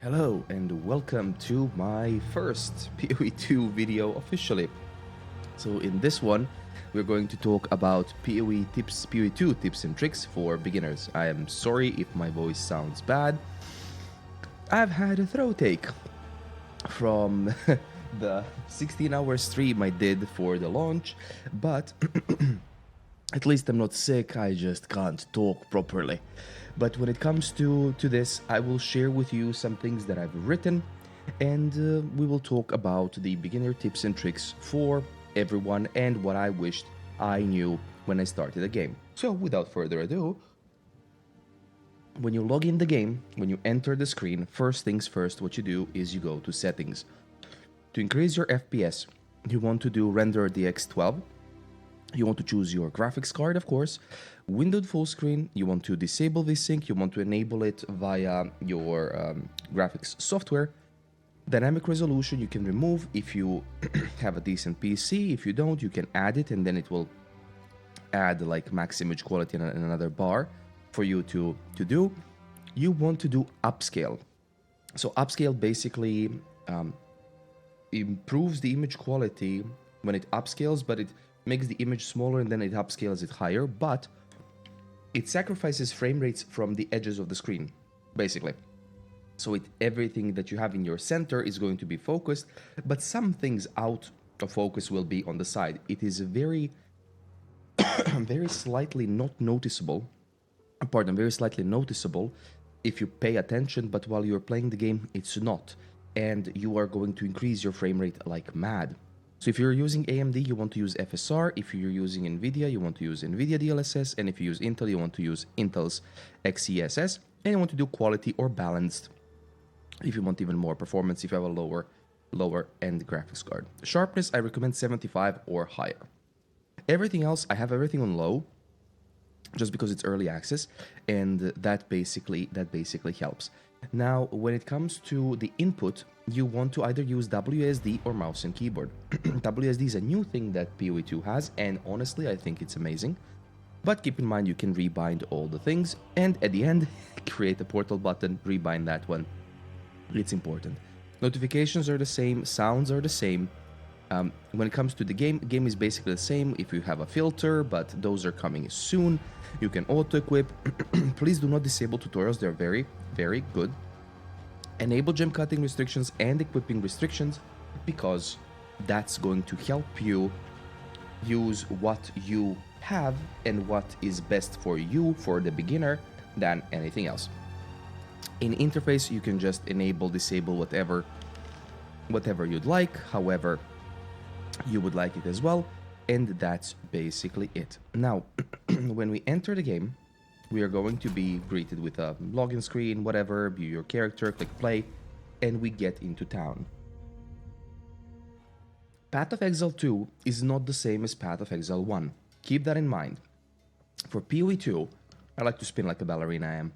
Hello and welcome to my first PoE 2 video officially. So in this one, we're going to talk about PoE 2 tips and tricks for beginners. I am sorry if my voice sounds bad. I've had a throat ache from the 16-hour stream I did for the launch, but at least I'm not sick, I just can't talk properly. But when it comes to this, I will share with you some things that I've written, and we will talk about the beginner tips and tricks for everyone and what I wished I knew when I started the game. So without further ado, when you log in the game, when you enter the screen, first things first, what you do is you go to settings. To increase your FPS, you want to do render DX12. You want to choose your graphics card, of course. Windowed full screen, you want to disable VSync, you want to enable it via your graphics software. Dynamic resolution you can remove if you have a decent PC. If you don't, you can add it and then it will add like max image quality in another bar for you to do. You want to do upscale. So upscale basically improves the image quality when it upscales, but it makes the image smaller and then it upscales it higher, but it sacrifices frame rates from the edges of the screen, basically. So everything that you have in your center is going to be focused, but some things out of focus will be on the side. It is very, very slightly noticeable if you pay attention, but while you're playing the game, it's not. And you are going to increase your frame rate like mad. So if you're using AMD, you want to use FSR. If you're using NVIDIA, you want to use NVIDIA DLSS. And if you use Intel, you want to use Intel's XeSS. And you want to do quality or balanced if you want even more performance, if you have a lower end graphics card. Sharpness, I recommend 75 or higher. Everything else, I have everything on low, just because it's early access, and that basically helps. Now, when it comes to the input, you want to either use WSD or mouse and keyboard. WSD is a new thing that PoE 2 has, and honestly, I think it's amazing. But keep in mind, you can rebind all the things, and at the end, create a portal button, rebind that one. It's important. Notifications are the same, sounds are the same. When it comes to the game is basically the same if you have a filter, but those are coming soon. You can auto-equip. Please do not disable tutorials, they're very, very good. Enable gem cutting restrictions and equipping restrictions, because that's going to help you use what you have and what is best for you, for the beginner, than anything else. In interface, you can just enable, disable, whatever you'd like, however you would like it as well, and that's basically it. Now, when we enter the game, we are going to be greeted with a login screen, whatever, view your character, click play, and we get into town. Path of Exile 2 is not the same as Path of Exile 1. Keep that in mind. For PoE 2, I like to spin like a ballerina I am.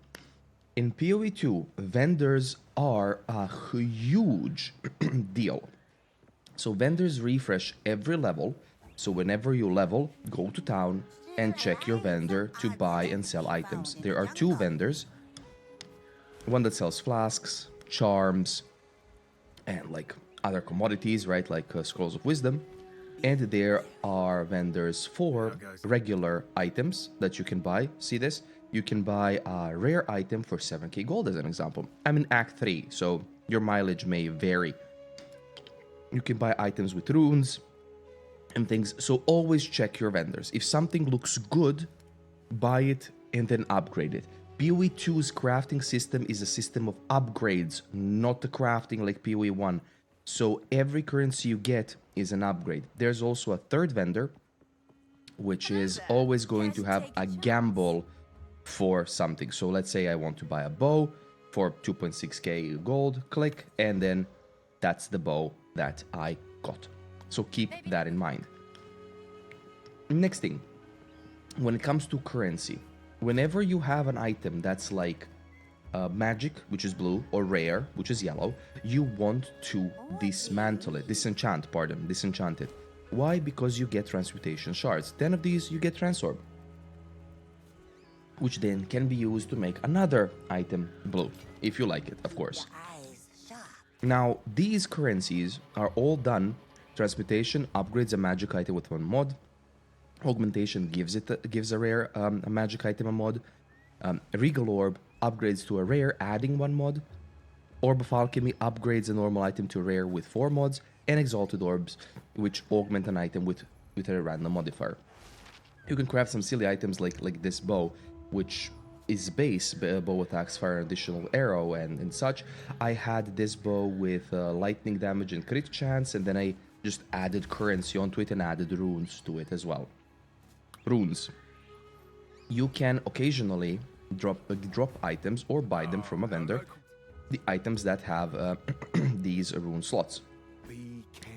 In PoE 2, vendors are a huge deal. So vendors refresh every level, so whenever you level, go to town and check your vendor to buy and sell items. There are two vendors, one that sells flasks, charms, and like other commodities, right, like scrolls of wisdom, and there are vendors for regular items that you can buy. See this? You can buy a rare item for 7k gold as an example. I'm in Act 3, so your mileage may vary. You can buy items with runes and things, so always check your vendors. If something looks good, buy it and then upgrade it. PoE 2's crafting system is a system of upgrades, not the crafting like PoE 1. So every currency you get is an upgrade. There's also a third vendor, which is always going to have a gamble for something. So let's say I want to buy a bow for 2.6k gold, click, and then that's the bow that I got. So keep that in mind. Next thing, when it comes to currency, whenever you have an item that's like magic, which is blue, or rare, which is yellow, you want to disenchant it. Why? Because you get transmutation shards. 10 of these, you get transorb, which then can be used to make another item blue, if you like it, of course. Now, these currencies are all done. Transmutation upgrades a magic item with one mod. Augmentation gives a rare a magic item a mod. Regal Orb upgrades to a rare, adding one mod. Orb of Alchemy upgrades a normal item to rare with 4 mods. And Exalted Orbs, which augment an item with a random modifier. You can craft some silly items like this bow, which is base bow attacks, fire an additional arrow and such. I had this bow with lightning damage and crit chance, and then I just added currency onto it and added runes to it as well. Runes. You can occasionally drop items or buy them from a vendor. The items that have these rune slots.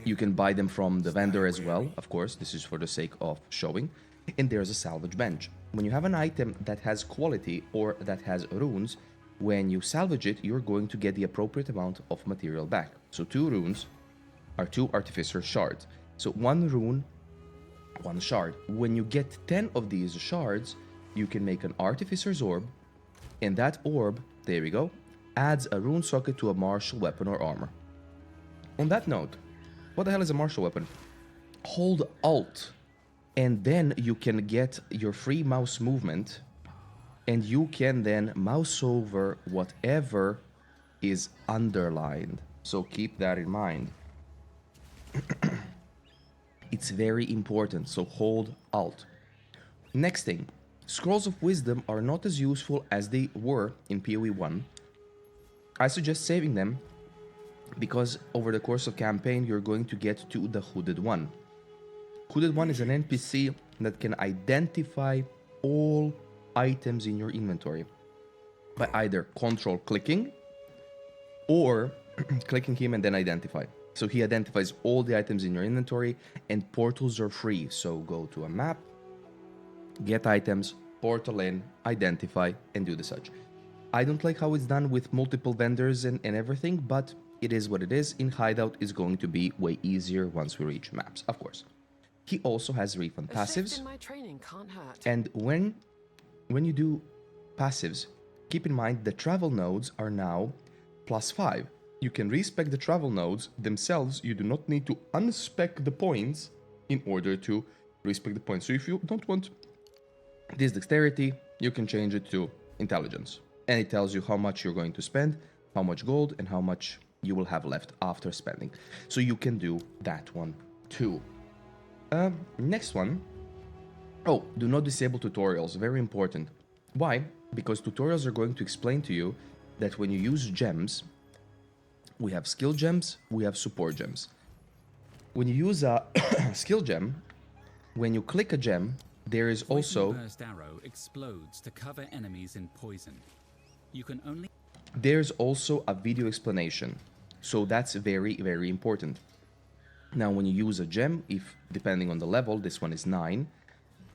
You can buy them from the vendor as well, of course, this is for the sake of showing. And there's a salvage bench. When you have an item that has quality or that has runes, when you salvage it, you're going to get the appropriate amount of material back. So 2 runes are 2 Artificer shards. So 1 rune, 1 shard. When you get 10 of these shards, you can make an Artificer's orb, and that orb, there we go, adds a rune socket to a martial weapon or armor. On that note, what the hell is a martial weapon? Hold Alt, and then you can get your free mouse movement, and you can then mouse over whatever is underlined. So keep that in mind. It's very important, so hold Alt. Next thing, Scrolls of Wisdom are not as useful as they were in PoE 1. I suggest saving them, because over the course of campaign you're going to get to the Hooded One. Hooded One is an NPC that can identify all items in your inventory by either control clicking or clicking him and then identify. So he identifies all the items in your inventory, and portals are free. So go to a map, get items, portal in, identify, and do the such. I don't like how it's done with multiple vendors and everything, but it is what it is. In Hideout is going to be way easier once we reach maps, of course. He also has refund passives. And when you do passives, keep in mind the travel nodes are now +5. You can respec the travel nodes themselves. You do not need to unspec the points in order to respec the points. So if you don't want this dexterity, you can change it to intelligence. And it tells you how much you're going to spend, how much gold, and how much you will have left after spending. So you can do that one too. Next one. Oh, do not disable tutorials. Very important. Why? Because tutorials are going to explain to you that when you use gems, we have skill gems, we have support gems. When you use a skill gem, when you click a gem, there is also burst arrow explodes to cover enemies in poison. You can only there's also a video explanation. So that's very, very important. Now, when you use a gem, if depending on the level, this one is 9,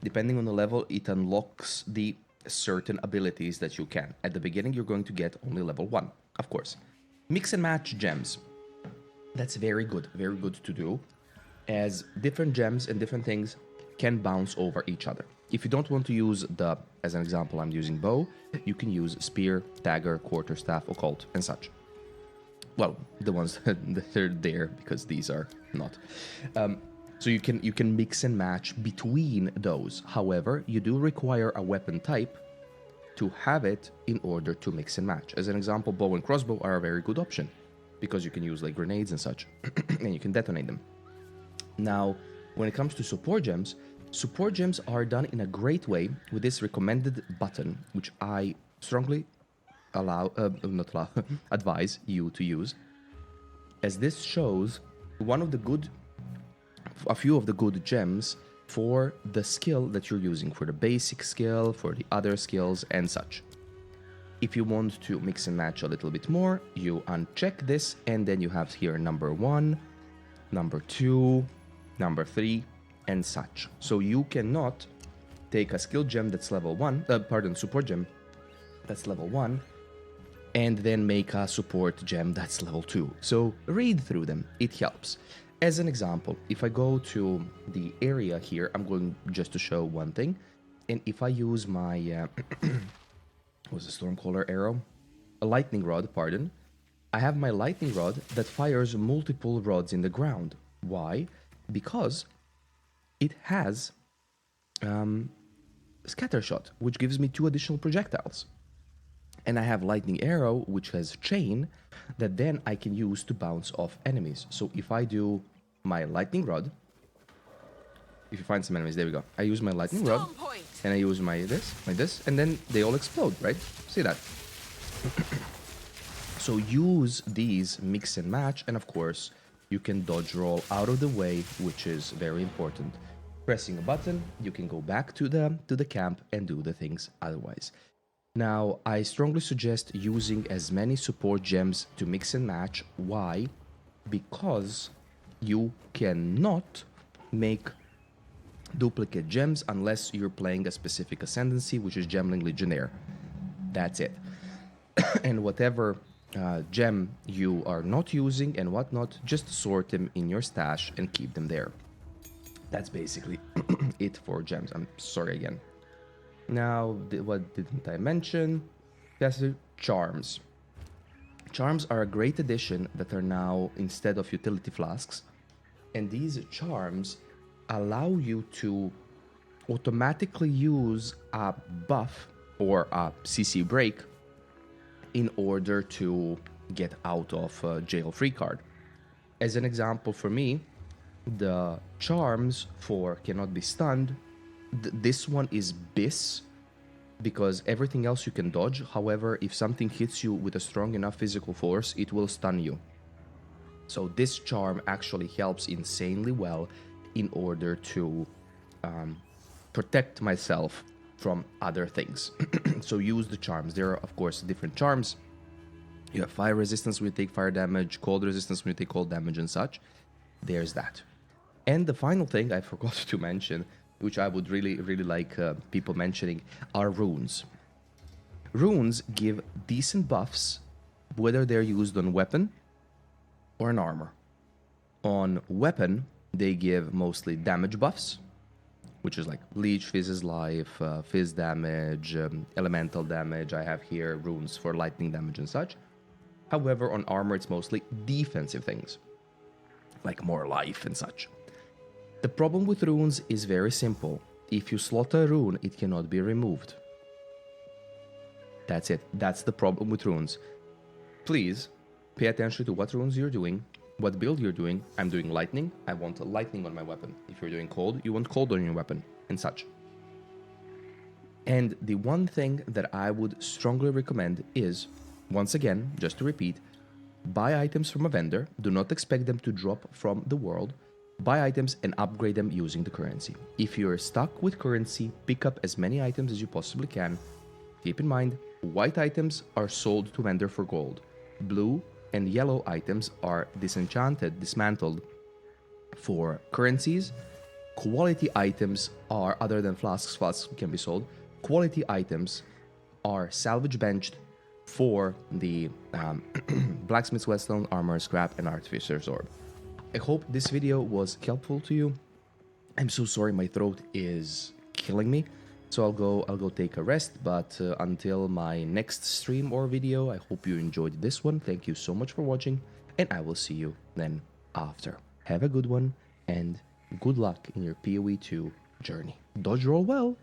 depending on the level, it unlocks the certain abilities that you can. At the beginning, you're going to get only level 1, of course. Mix and match gems. That's very good to do, as different gems and different things can bounce over each other. If you don't want to use the, as an example, I'm using bow, you can use spear, dagger, quarterstaff, occult, and such. Well, the ones that are there, because these are not. So you can mix and match between those. However, you do require a weapon type to have it in order to mix and match. As an example, bow and crossbow are a very good option, because you can use like grenades and such, and you can detonate them. Now, when it comes to support gems are done in a great way with this recommended button, which I strongly advise you to use, as this shows a few of the good gems for the skill that you're using, for the basic skill, for the other skills and such. If you want to mix and match a little bit more, you uncheck this, and then you have here number 1, number 2, number 3, and such. So you cannot take a skill gem that's level 1, support gem that's level 1, and then make a support gem that's level 2. So read through them, it helps. As an example, if I go to the area here, I'm going just to show one thing, and if I use my, was a Stormcaller arrow? A lightning rod, pardon. I have my lightning rod that fires multiple rods in the ground. Why? Because it has scatter shot, which gives me 2 additional projectiles. And I have lightning arrow, which has chain, that then I can use to bounce off enemies. So if I do my lightning rod, if you find some enemies, there we go. I use my lightning rod, and I use my this, and then they all explode, right? See that? So use these, mix and match, and of course, you can dodge roll out of the way, which is very important. Pressing a button, you can go back to the camp and do the things otherwise. Now, I strongly suggest using as many support gems to mix and match. Why? Because you cannot make duplicate gems unless you're playing a specific ascendancy, which is Gemling Legionnaire. That's it. And whatever gem you are not using and whatnot, just sort them in your stash and keep them there. That's basically it for gems. I'm sorry again. Now, what didn't I mention? That's charms. Charms are a great addition that are now instead of utility flasks. And these charms allow you to automatically use a buff or a CC break in order to get out of a jail free card. As an example for me, the charms for cannot be stunned, this one is bis because everything else you can dodge. However, if something hits you with a strong enough physical force, it will stun you. So this charm actually helps insanely well in order to protect myself from other things. So use the charms. There are, of course, different charms. You have fire resistance when you take fire damage, cold resistance when you take cold damage and such. There's that. And the final thing I forgot to mention, which I would really like people mentioning, are runes. Runes give decent buffs, whether they're used on weapon or an armor. On weapon, they give mostly damage buffs, which is like Leech, Fizz's Life, Fizz damage, elemental damage. I have here runes for lightning damage and such. However, on armor, it's mostly defensive things, like more life and such. The problem with runes is very simple. If you slot a rune, it cannot be removed. That's it. That's the problem with runes. Please pay attention to what runes you're doing, what build you're doing. I'm doing lightning. I want lightning on my weapon. If you're doing cold, you want cold on your weapon and such. And the one thing that I would strongly recommend is, once again, just to repeat, buy items from a vendor. Do not expect them to drop from the world. Buy items and upgrade them using the currency. If you're stuck with currency, pick up as many items as you possibly can. Keep in mind, white items are sold to vendor for gold. Blue and yellow items are dismantled for currencies. Quality items are, other than flasks can be sold. Quality items are salvage benched for the Blacksmith's Whetstone, Armor, Scrap, and Artificer's Orb. I hope this video was helpful to you. I'm so sorry, my throat is killing me. So I'll go take a rest, but until my next stream or video, I hope you enjoyed this one. Thank you so much for watching, and I will see you then after. Have a good one, and good luck in your PoE 2 journey. Dodge roll well.